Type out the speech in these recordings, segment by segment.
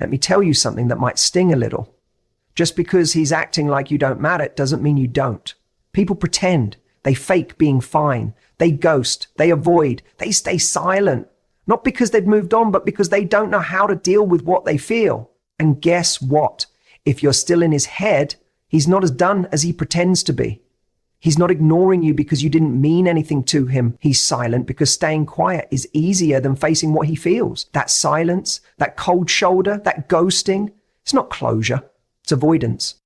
Let me tell you something that might sting a little. Just because he's acting like you don't matter doesn't mean you don't. People pretend. They fake being fine. They ghost. They avoid. They stay silent. Not because they've moved on, but because they don't know how to deal with what they feel. And guess what? If you're still in his head, he's not as done as he pretends to be. He's not ignoring you because you didn't mean anything to him. He's silent because staying quiet is easier than facing what he feels. That silence, that cold shoulder, that ghosting, it's not closure, it's avoidance.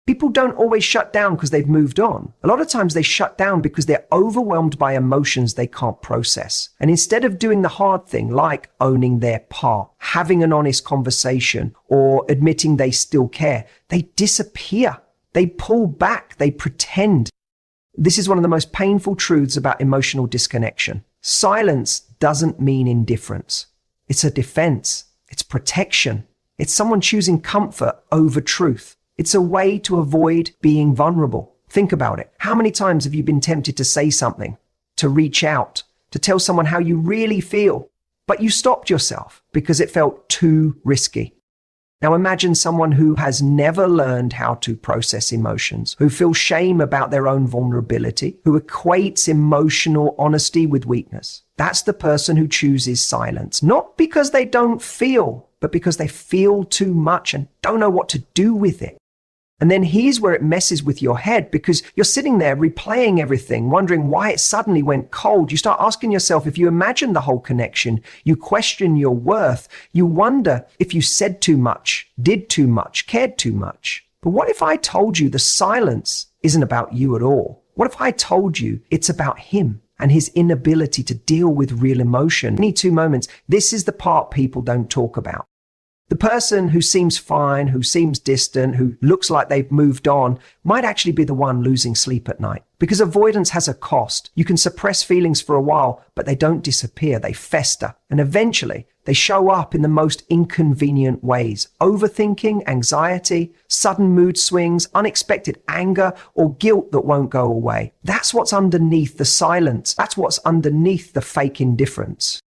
People don't always shut down because they've moved on. A lot of times they shut down because they're overwhelmed by emotions they can't process. And instead of doing the hard thing, like owning their part, having an honest conversation, or admitting they still care, they disappear. They pull back. They pretend. This is one of the most painful truths about emotional disconnection. Silence doesn't mean indifference. It's a defense. It's protection. It's someone choosing comfort over truth. It's a way to avoid being vulnerable. Think about it. How many times have you been tempted to say something, to reach out, to tell someone how you really feel, but you stopped yourself because it felt too risky? Now imagine someone who has never learned how to process emotions, who feels shame about their own vulnerability, who equates emotional honesty with weakness. That's the person who chooses silence, not because they don't feel, but because they feel too much and don't know what to do with it. And then here's where it messes with your head, because you're sitting there replaying everything, wondering why it suddenly went cold. You start asking yourself if you imagine the whole connection. You question your worth. You wonder if you said too much, did too much, cared too much. But what if I told you the silence isn't about you at all? What if I told you it's about him and his inability to deal with real emotion? Any two moments, this is the part people don't talk about. The person who seems fine, who seems distant, who looks like they've moved on, might actually be the one losing sleep at night. Because avoidance has a cost. You can suppress feelings for a while, but they don't disappear. They fester. And eventually, they show up in the most inconvenient ways. Overthinking, anxiety, sudden mood swings, unexpected anger, or guilt that won't go away. That's what's underneath the silence. That's what's underneath the fake indifference.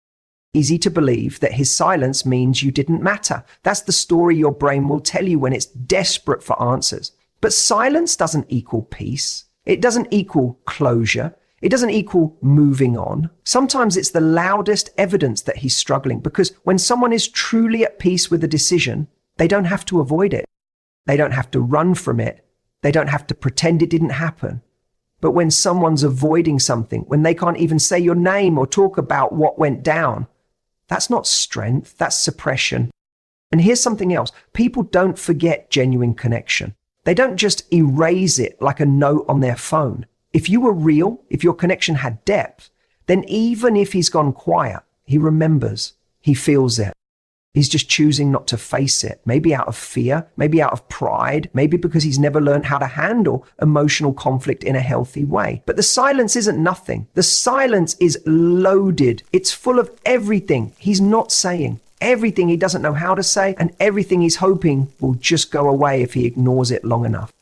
Easy to believe that his silence means you didn't matter. That's the story your brain will tell you when it's desperate for answers. But silence doesn't equal peace. It doesn't equal closure. It doesn't equal moving on. Sometimes it's the loudest evidence that he's struggling, because when someone is truly at peace with a decision, they don't have to avoid it. They don't have to run from it. They don't have to pretend it didn't happen. But when someone's avoiding something, when they can't even say your name or talk about what went down, that's not strength, that's suppression. And here's something else. People don't forget genuine connection. They don't just erase it like a note on their phone. If you were real, if your connection had depth, then even if he's gone quiet, he remembers, he feels it. He's just choosing not to face it, maybe out of fear, maybe out of pride, maybe because he's never learned how to handle emotional conflict in a healthy way. But the silence isn't nothing. The silence is loaded. It's full of everything he's not saying, everything he doesn't know how to say, and everything he's hoping will just go away if he ignores it long enough.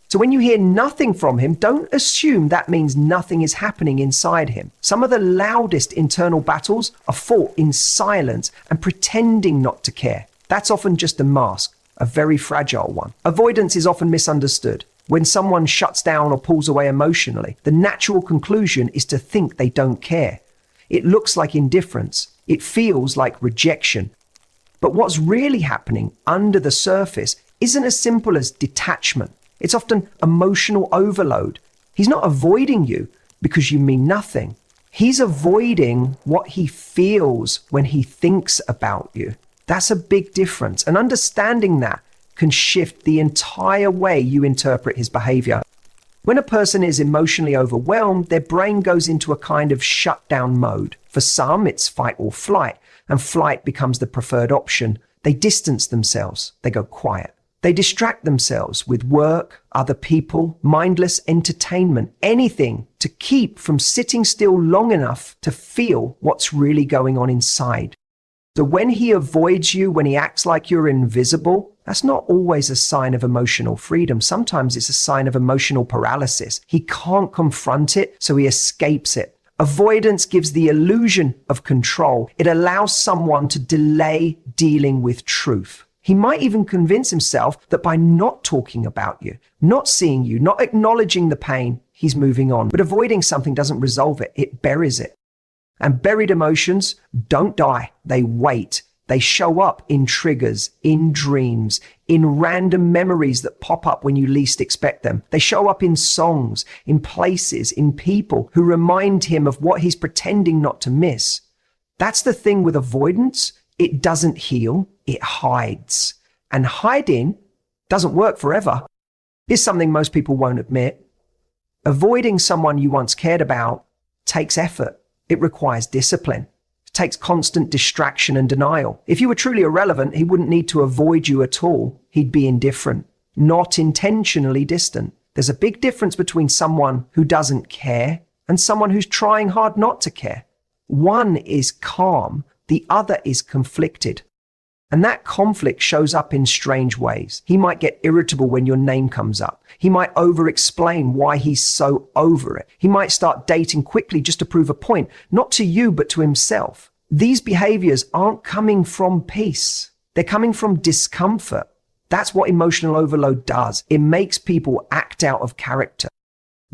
So when you hear nothing from him, don't assume that means nothing is happening inside him. Some of the loudest internal battles are fought in silence and pretending not to care. That's often just a mask, a very fragile one. Avoidance is often misunderstood. When someone shuts down or pulls away emotionally, the natural conclusion is to think they don't care. It looks like indifference. It feels like rejection. But what's really happening under the surface isn't as simple as detachment. It's often emotional overload. He's not avoiding you because you mean nothing. He's avoiding what he feels when he thinks about you. That's a big difference. And understanding that can shift the entire way you interpret his behavior. When a person is emotionally overwhelmed, their brain goes into a kind of shutdown mode. For some, it's fight or flight, and flight becomes the preferred option. They distance themselves. They go quiet. They distract themselves with work, other people, mindless entertainment, anything to keep from sitting still long enough to feel what's really going on inside. So when he avoids you, when he acts like you're invisible, that's not always a sign of emotional freedom. Sometimes it's a sign of emotional paralysis. He can't confront it, so he escapes it. Avoidance gives the illusion of control. It allows someone to delay dealing with truth. He might even convince himself that by not talking about you, not seeing you, not acknowledging the pain, he's moving on. But avoiding something doesn't resolve it, it buries it. And buried emotions don't die, they wait. They show up in triggers, in dreams, in random memories that pop up when you least expect them. They show up in songs, in places, in people who remind him of what he's pretending not to miss. That's the thing with avoidance. It doesn't heal, it hides. And hiding doesn't work forever. Here's something most people won't admit. Avoiding someone you once cared about takes effort. It requires discipline. It takes constant distraction and denial. If you were truly irrelevant, he wouldn't need to avoid you at all. He'd be indifferent, not intentionally distant. There's a big difference between someone who doesn't care and someone who's trying hard not to care. One is calm, the other is conflicted. And that conflict shows up in strange ways. He might get irritable when your name comes up. He might over-explain why he's so over it. He might start dating quickly just to prove a point, not to you, but to himself. These behaviors aren't coming from peace. They're coming from discomfort. That's what emotional overload does. It makes people act out of character.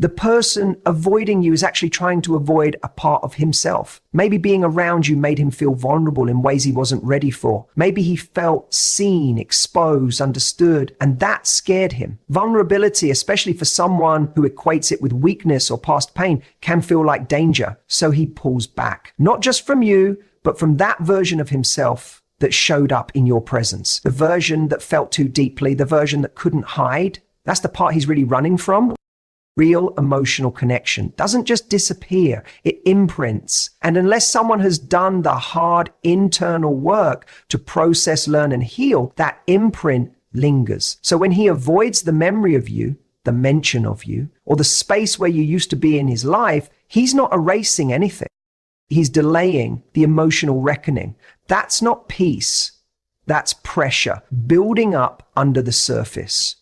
The person avoiding you is actually trying to avoid a part of himself. Maybe being around you made him feel vulnerable in ways he wasn't ready for. Maybe he felt seen, exposed, understood, and that scared him. Vulnerability, especially for someone who equates it with weakness or past pain, can feel like danger. So he pulls back, not just from you, but from that version of himself that showed up in your presence. The version that felt too deeply, the version that couldn't hide. That's the part he's really running from. Real emotional connection doesn't just disappear, it imprints. And unless someone has done the hard internal work to process, learn, and heal, that imprint lingers. So when he avoids the memory of you, the mention of you, or the space where you used to be in his life, he's not erasing anything. He's delaying the emotional reckoning. That's not peace. That's pressure building up under the surface.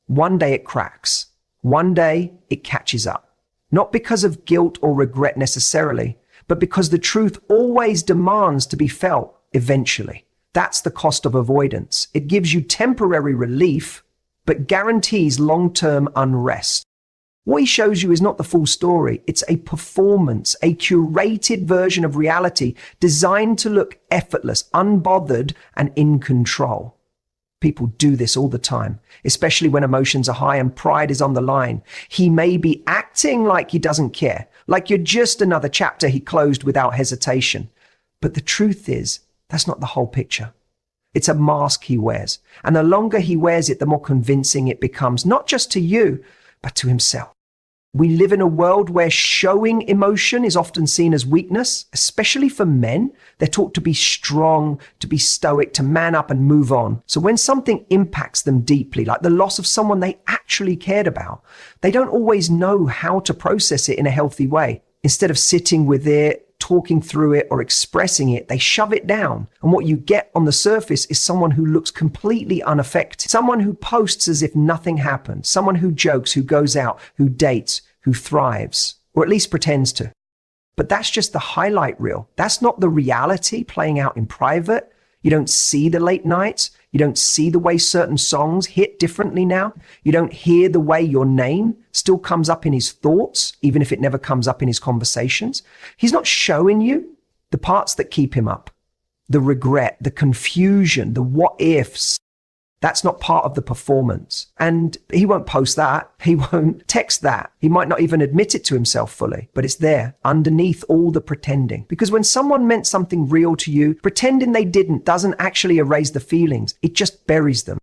One day it cracks. One day it catches up, not because of guilt or regret necessarily, but because the truth always demands to be felt eventually. That's the cost of avoidance. It gives you temporary relief, but guarantees long-term unrest. What he shows you is not the full story. It's a performance, a curated version of reality designed to look effortless, unbothered, and in control. People do this all the time, especially when emotions are high and pride is on the line. He may be acting like he doesn't care, like you're just another chapter he closed without hesitation. But the truth is, that's not the whole picture. It's a mask he wears. And the longer he wears it, the more convincing it becomes, not just to you, but to himself. We live in a world where showing emotion is often seen as weakness, especially for men. They're taught to be strong, to be stoic, to man up and move on. So when something impacts them deeply, like the loss of someone they actually cared about, they don't always know how to process it in a healthy way. Instead of sitting with it, talking through it, or expressing it, they shove it down. And what you get on the surface is someone who looks completely unaffected, someone who posts as if nothing happened, someone who jokes, who goes out, who dates, who thrives, or at least pretends to. But that's just the highlight reel. That's not the reality playing out in private. You don't see the late nights. You don't see the way certain songs hit differently now. You don't hear the way your name still comes up in his thoughts, even if it never comes up in his conversations. He's not showing you the parts that keep him up, the regret, the confusion, the what ifs. That's not part of the performance. And he won't post that. He won't text that. He might not even admit it to himself fully, but it's there underneath all the pretending. Because when someone meant something real to you, pretending they didn't doesn't actually erase the feelings. It just buries them.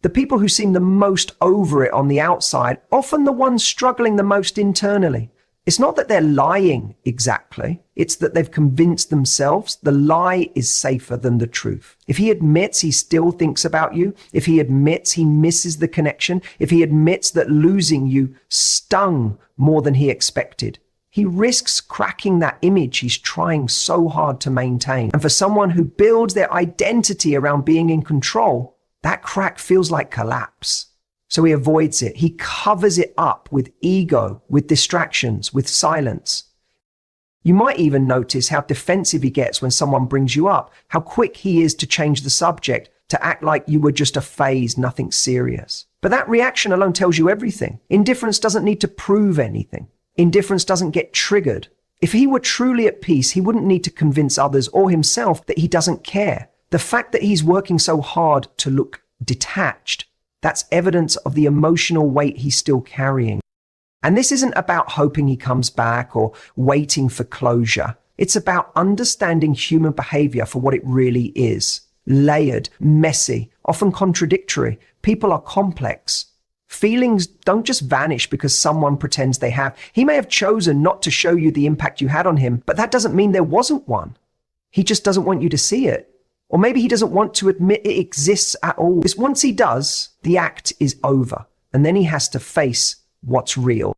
The people who seem the most over it on the outside, often the ones struggling the most internally. It's not that they're lying exactly. It's that they've convinced themselves the lie is safer than the truth. If he admits he still thinks about you, if he admits he misses the connection, if he admits that losing you stung more than he expected, he risks cracking that image he's trying so hard to maintain. And for someone who builds their identity around being in control, that crack feels like collapse. So he avoids it. He covers it up with ego, with distractions, with silence. You might even notice how defensive he gets when someone brings you up, how quick he is to change the subject, to act like you were just a phase, nothing serious. But that reaction alone tells you everything. Indifference doesn't need to prove anything. Indifference doesn't get triggered. If he were truly at peace, he wouldn't need to convince others or himself that he doesn't care. The fact that he's working so hard to look detached, that's evidence of the emotional weight he's still carrying. And this isn't about hoping he comes back or waiting for closure. It's about understanding human behavior for what it really is. Layered, messy, often contradictory. People are complex. Feelings don't just vanish because someone pretends they have. He may have chosen not to show you the impact you had on him, but that doesn't mean there wasn't one. He just doesn't want you to see it. Or maybe he doesn't want to admit it exists at all. Because once he does, the act is over. And then he has to face what's real.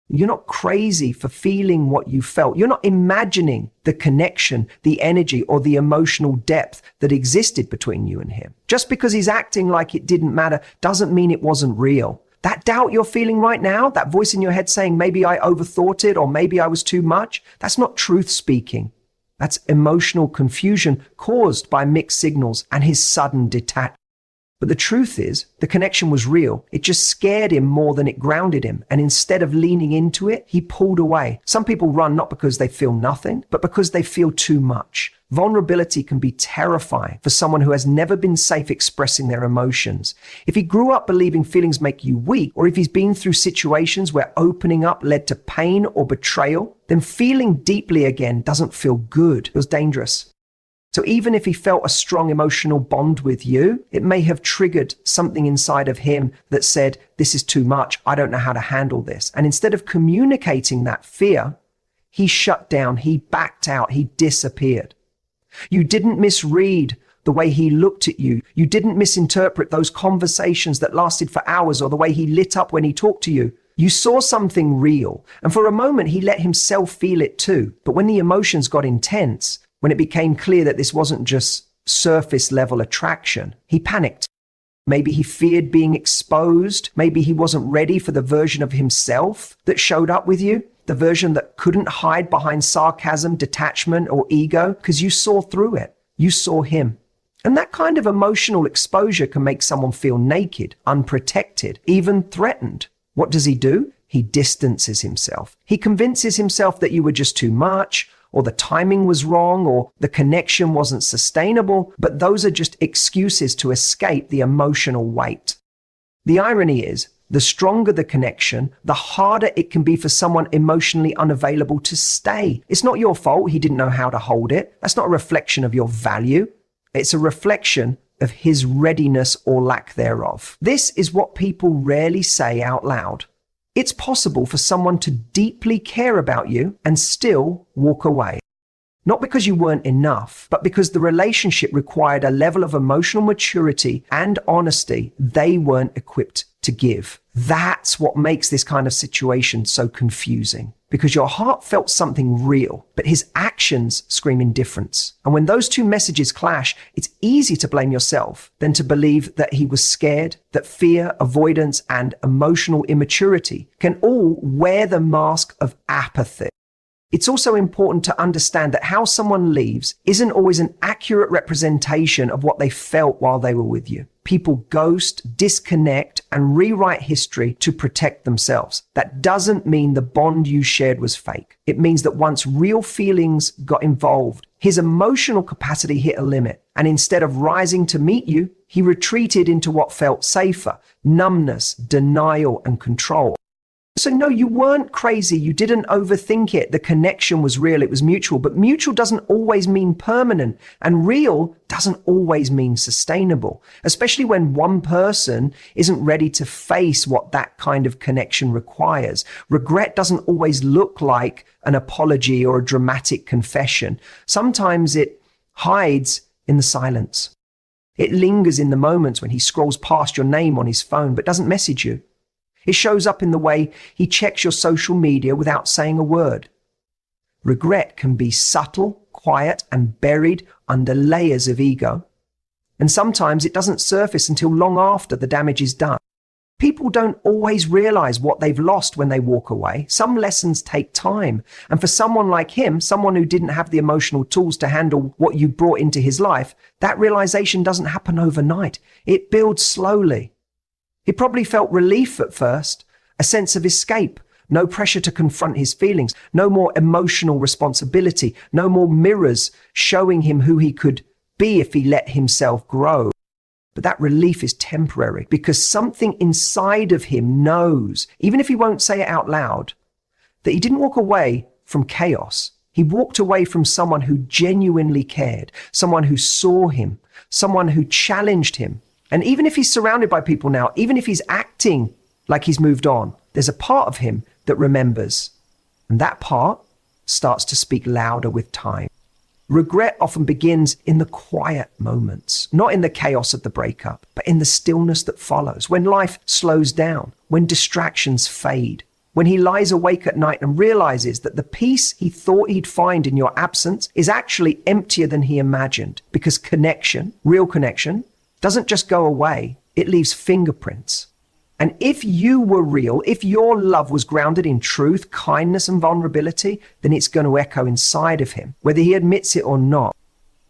You're not crazy for feeling what you felt. You're not imagining the connection, the energy, or the emotional depth that existed between you and him. Just because he's acting like it didn't matter doesn't mean it wasn't real. That doubt you're feeling right now, that voice in your head saying maybe I overthought it or maybe I was too much, that's not truth speaking. That's emotional confusion caused by mixed signals and his sudden detachment. But the truth is, the connection was real. It just scared him more than it grounded him. And instead of leaning into it, he pulled away. Some people run not because they feel nothing, but because they feel too much. Vulnerability can be terrifying for someone who has never been safe expressing their emotions. If he grew up believing feelings make you weak, or if he's been through situations where opening up led to pain or betrayal, then feeling deeply again doesn't feel good. It feels dangerous. So even if he felt a strong emotional bond with you, it may have triggered something inside of him that said, this is too much, I don't know how to handle this. And instead of communicating that fear, he shut down, he backed out, he disappeared. You didn't misread the way he looked at you. You didn't misinterpret those conversations that lasted for hours or the way he lit up when he talked to you. You saw something real. And for a moment, he let himself feel it too. But when the emotions got intense, when it became clear that this wasn't just surface level attraction, he panicked. Maybe he feared being exposed. Maybe he wasn't ready for the version of himself that showed up with you, the version that couldn't hide behind sarcasm, detachment, or ego, because you saw through it. You saw him. And that kind of emotional exposure can make someone feel naked, unprotected, even threatened. What does he do? He distances himself. He convinces himself that you were just too much, or the timing was wrong, or the connection wasn't sustainable, but those are just excuses to escape the emotional weight. The irony is, the stronger the connection, the harder it can be for someone emotionally unavailable to stay. It's not your fault he didn't know how to hold it. That's not a reflection of your value. It's a reflection of his readiness or lack thereof. This is what people rarely say out loud. It's possible for someone to deeply care about you and still walk away. Not because you weren't enough, but because the relationship required a level of emotional maturity and honesty they weren't equipped to give. That's what makes this kind of situation so confusing. Because your heart felt something real, but his actions scream indifference. And when those two messages clash, it's easy to blame yourself than to believe that he was scared, that fear, avoidance, and emotional immaturity can all wear the mask of apathy. It's also important to understand that how someone leaves isn't always an accurate representation of what they felt while they were with you. People ghost, disconnect, and rewrite history to protect themselves. That doesn't mean the bond you shared was fake. It means that once real feelings got involved, his emotional capacity hit a limit. And instead of rising to meet you, he retreated into what felt safer: numbness, denial, and control. So no, you weren't crazy. You didn't overthink it. The connection was real. It was mutual. But mutual doesn't always mean permanent. And real doesn't always mean sustainable, especially when one person isn't ready to face what that kind of connection requires. Regret doesn't always look like an apology or a dramatic confession. Sometimes it hides in the silence. It lingers in the moments when he scrolls past your name on his phone but doesn't message you. It shows up in the way he checks your social media without saying a word. Regret can be subtle, quiet, and buried under layers of ego. And sometimes it doesn't surface until long after the damage is done. People don't always realize what they've lost when they walk away. Some lessons take time. And for someone like him, someone who didn't have the emotional tools to handle what you brought into his life, that realization doesn't happen overnight. It builds slowly. He probably felt relief at first, a sense of escape, no pressure to confront his feelings, no more emotional responsibility, no more mirrors showing him who he could be if he let himself grow. But that relief is temporary because something inside of him knows, even if he won't say it out loud, that he didn't walk away from chaos. He walked away from someone who genuinely cared, someone who saw him, someone who challenged him. And even if he's surrounded by people now, even if he's acting like he's moved on, there's a part of him that remembers. And that part starts to speak louder with time. Regret often begins in the quiet moments, not in the chaos of the breakup, but in the stillness that follows, when life slows down, when distractions fade, when he lies awake at night and realizes that the peace he thought he'd find in your absence is actually emptier than he imagined, because connection, real connection, doesn't just go away, it leaves fingerprints. And if you were real, if your love was grounded in truth, kindness, and vulnerability, then it's going to echo inside of him, whether he admits it or not.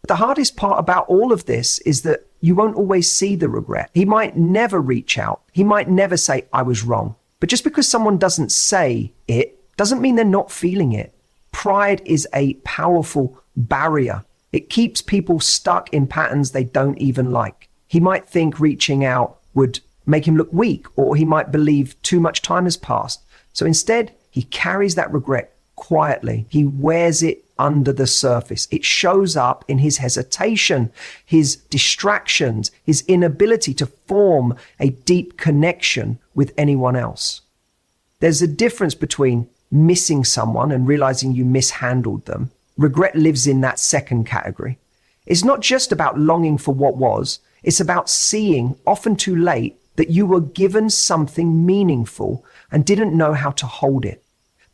But the hardest part about all of this is that you won't always see the regret. He might never reach out. He might never say, I was wrong. But just because someone doesn't say it doesn't mean they're not feeling it. Pride is a powerful barrier. It keeps people stuck in patterns they don't even like. He might think reaching out would make him look weak, or he might believe too much time has passed. So instead, he carries that regret quietly. He wears it under the surface. It shows up in his hesitation, his distractions, his inability to form a deep connection with anyone else. There's a difference between missing someone and realizing you mishandled them. Regret lives in that second category. It's not just about longing for what was, it's about seeing, often too late, that you were given something meaningful and didn't know how to hold it.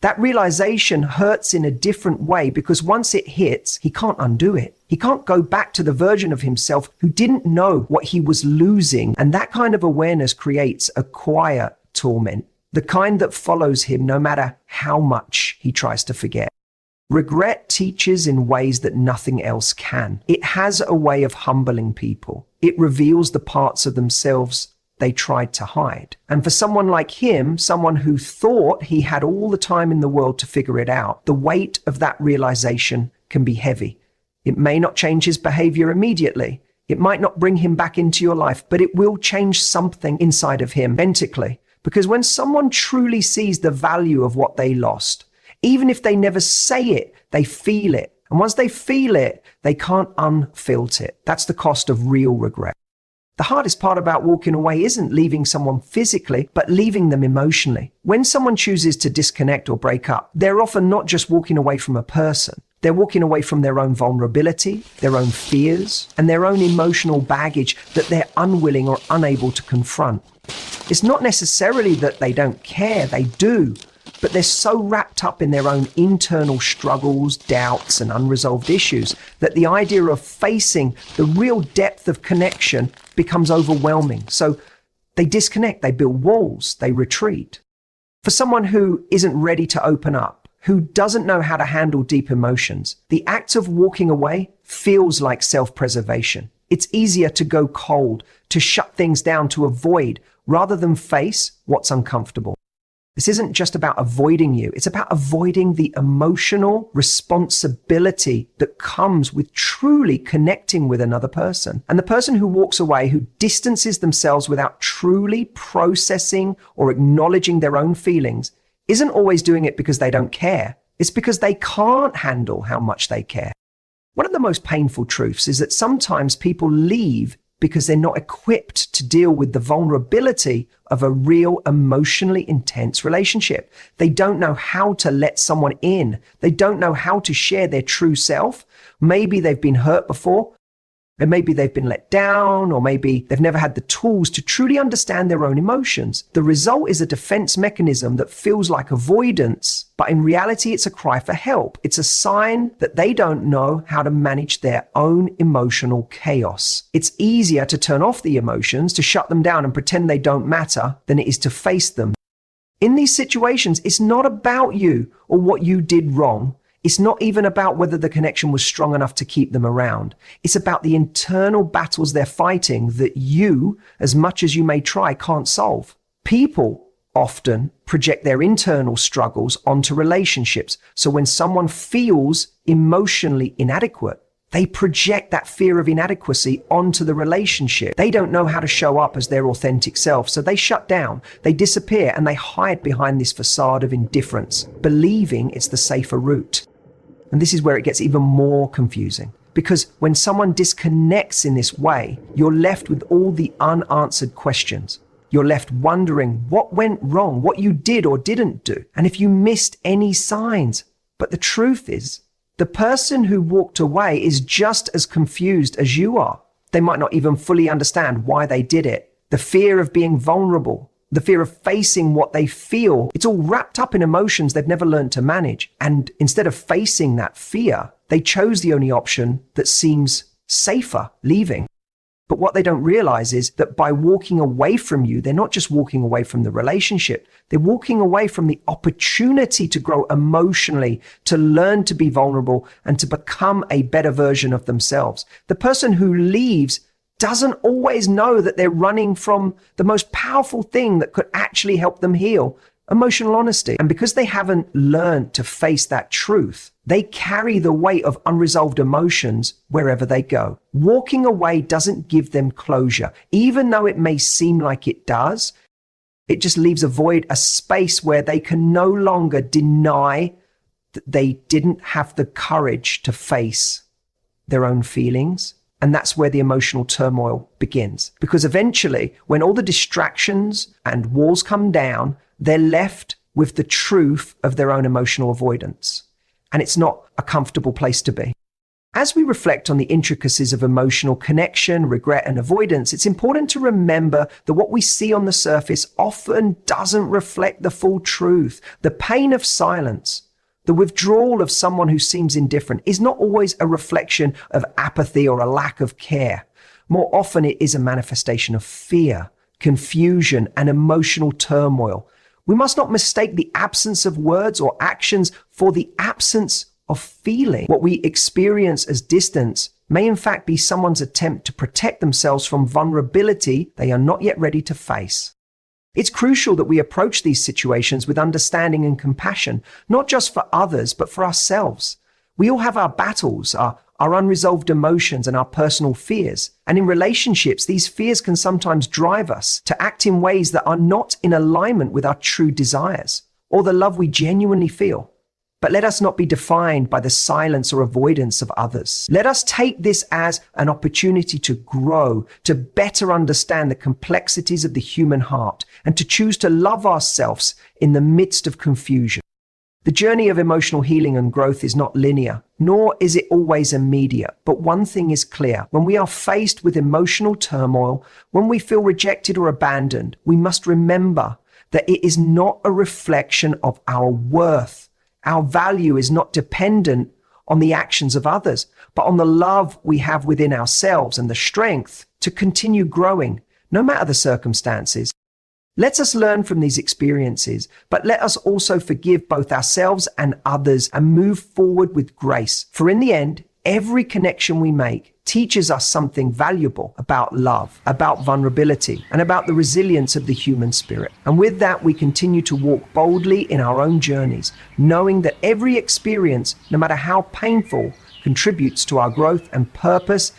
That realization hurts in a different way because once it hits, he can't undo it. He can't go back to the version of himself who didn't know what he was losing. And that kind of awareness creates a quiet torment, the kind that follows him no matter how much he tries to forget. Regret teaches in ways that nothing else can. It has a way of humbling people. It reveals the parts of themselves they tried to hide. And for someone like him, someone who thought he had all the time in the world to figure it out, the weight of that realization can be heavy. It may not change his behavior immediately. It might not bring him back into your life, but it will change something inside of him authentically. Because when someone truly sees the value of what they lost, even if they never say it, they feel it. And once they feel it, they can't unfilter it. That's the cost of real regret. The hardest part about walking away isn't leaving someone physically, but leaving them emotionally. When someone chooses to disconnect or break up, they're often not just walking away from a person. They're walking away from their own vulnerability, their own fears, and their own emotional baggage that they're unwilling or unable to confront. It's not necessarily that they don't care, they do, but they're so wrapped up in their own internal struggles, doubts, and unresolved issues that the idea of facing the real depth of connection becomes overwhelming. So they disconnect, they build walls, they retreat. For someone who isn't ready to open up, who doesn't know how to handle deep emotions, the act of walking away feels like self-preservation. It's easier to go cold, to shut things down, to avoid, rather than face what's uncomfortable. This isn't just about avoiding you. It's about avoiding the emotional responsibility that comes with truly connecting with another person. And the person who walks away, who distances themselves without truly processing or acknowledging their own feelings, isn't always doing it because they don't care. It's because they can't handle how much they care. One of the most painful truths is that sometimes people leave because they're not equipped to deal with the vulnerability of a real emotionally intense relationship. They don't know how to let someone in. They don't know how to share their true self. Maybe they've been hurt before. And maybe they've been let down, or maybe they've never had the tools to truly understand their own emotions. The result is a defense mechanism that feels like avoidance, but in reality, it's a cry for help. It's a sign that they don't know how to manage their own emotional chaos. It's easier to turn off the emotions, to shut them down and pretend they don't matter, than it is to face them. In these situations, it's not about you or what you did wrong. It's not even about whether the connection was strong enough to keep them around. It's about the internal battles they're fighting that you, as much as you may try, can't solve. People often project their internal struggles onto relationships. So when someone feels emotionally inadequate, they project that fear of inadequacy onto the relationship. They don't know how to show up as their authentic self, so they shut down, they disappear, and they hide behind this facade of indifference, believing it's the safer route. And this is where it gets even more confusing. Because when someone disconnects in this way, you're left with all the unanswered questions. You're left wondering what went wrong, what you did or didn't do, and if you missed any signs. But the truth is, the person who walked away is just as confused as you are. They might not even fully understand why they did it. The fear of being vulnerable, the fear of facing what they feel, it's all wrapped up in emotions they've never learned to manage. And instead of facing that fear, they chose the only option that seems safer, leaving. But what they don't realize is that by walking away from you, they're not just walking away from the relationship, they're walking away from the opportunity to grow emotionally, to learn to be vulnerable, and to become a better version of themselves. The person who leaves doesn't always know that they're running from the most powerful thing that could actually help them heal, emotional honesty. And because they haven't learned to face that truth, they carry the weight of unresolved emotions wherever they go. Walking away doesn't give them closure. Even though it may seem like it does, it just leaves a void, a space where they can no longer deny that they didn't have the courage to face their own feelings. And that's where the emotional turmoil begins. Because eventually, when all the distractions and walls come down, they're left with the truth of their own emotional avoidance. And it's not a comfortable place to be. As we reflect on the intricacies of emotional connection, regret, and avoidance, it's important to remember that what we see on the surface often doesn't reflect the full truth. The pain of silence, the withdrawal of someone who seems indifferent, is not always a reflection of apathy or a lack of care. More often, it is a manifestation of fear, confusion, and emotional turmoil. We must not mistake the absence of words or actions for the absence of feeling. What we experience as distance may in fact be someone's attempt to protect themselves from vulnerability they are not yet ready to face. It's crucial that we approach these situations with understanding and compassion, not just for others, but for ourselves. We all have our battles, our unresolved emotions, and our personal fears. And in relationships, these fears can sometimes drive us to act in ways that are not in alignment with our true desires or the love we genuinely feel. But let us not be defined by the silence or avoidance of others. Let us take this as an opportunity to grow, to better understand the complexities of the human heart, and to choose to love ourselves in the midst of confusion. The journey of emotional healing and growth is not linear, nor is it always immediate. But one thing is clear: when we are faced with emotional turmoil, when we feel rejected or abandoned, we must remember that it is not a reflection of our worth. Our value is not dependent on the actions of others, but on the love we have within ourselves and the strength to continue growing, no matter the circumstances. Let us learn from these experiences, but let us also forgive both ourselves and others and move forward with grace. For in the end, every connection we make teaches us something valuable about love, about vulnerability, and about the resilience of the human spirit. And with that, we continue to walk boldly in our own journeys, knowing that every experience, no matter how painful, contributes to our growth and purpose